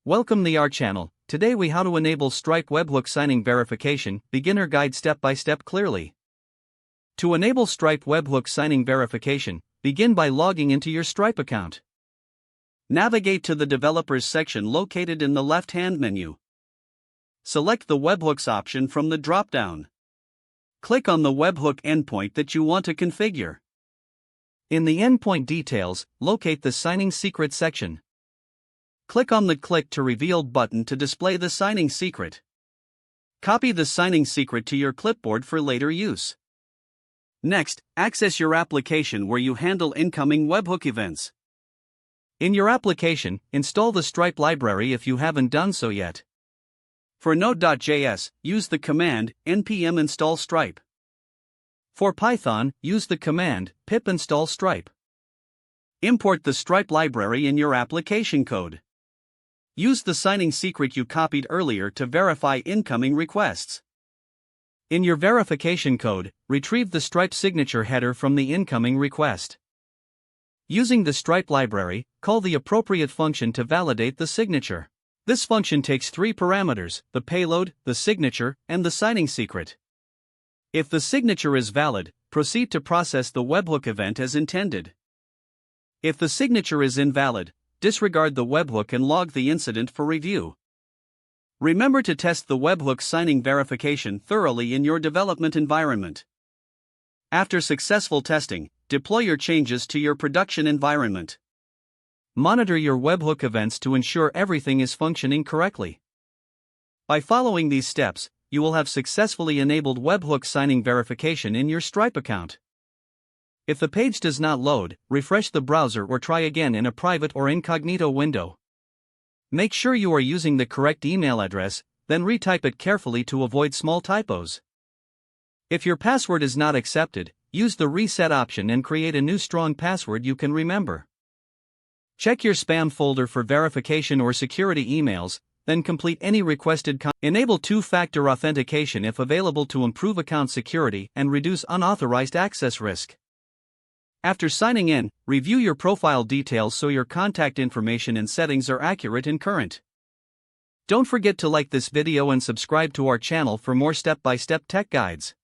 Welcome to our channel. Today we how to enable Stripe Webhook signing verification, beginner guide step by step clearly. To enable Stripe Webhook signing verification, begin by logging into your Stripe account. Navigate to the Developers section located in the left-hand menu. Select the Webhooks option from the drop-down. Click on the webhook endpoint that you want to configure. In the endpoint details, locate the signing secret section. Click on the Click to Reveal button to display the signing secret. Copy the signing secret to your clipboard for later use. Next, access your application where you handle incoming webhook events. In your application, install the Stripe library if you haven't done so yet. For Node.js, use the command npm install Stripe. For Python, use the command pip install Stripe. Import the Stripe library in your application code. Use the signing secret you copied earlier to verify incoming requests. In your verification code, retrieve the Stripe signature header from the incoming request. Using the Stripe library, call the appropriate function to validate the signature. This function takes three parameters: the payload, the signature, and the signing secret. If the signature is valid, proceed to process the webhook event as intended. If the signature is invalid, disregard the webhook and log the incident for review. Remember to test the webhook signing verification thoroughly in your development environment. After successful testing, deploy your changes to your production environment. Monitor your webhook events to ensure everything is functioning correctly. By following these steps, you will have successfully enabled webhook signing verification in your Stripe account. If the page does not load, refresh the browser or try again in a private or incognito window. Make sure you are using the correct email address, then retype it carefully to avoid small typos. If your password is not accepted, use the reset option and create a new strong password you can remember. Check your spam folder for verification or security emails, then complete any requested Enable two-factor authentication if available to improve account security and reduce unauthorized access risk. After signing in, review your profile details so your contact information and settings are accurate and current. Don't forget to like this video and subscribe to our channel for more step-by-step tech guides.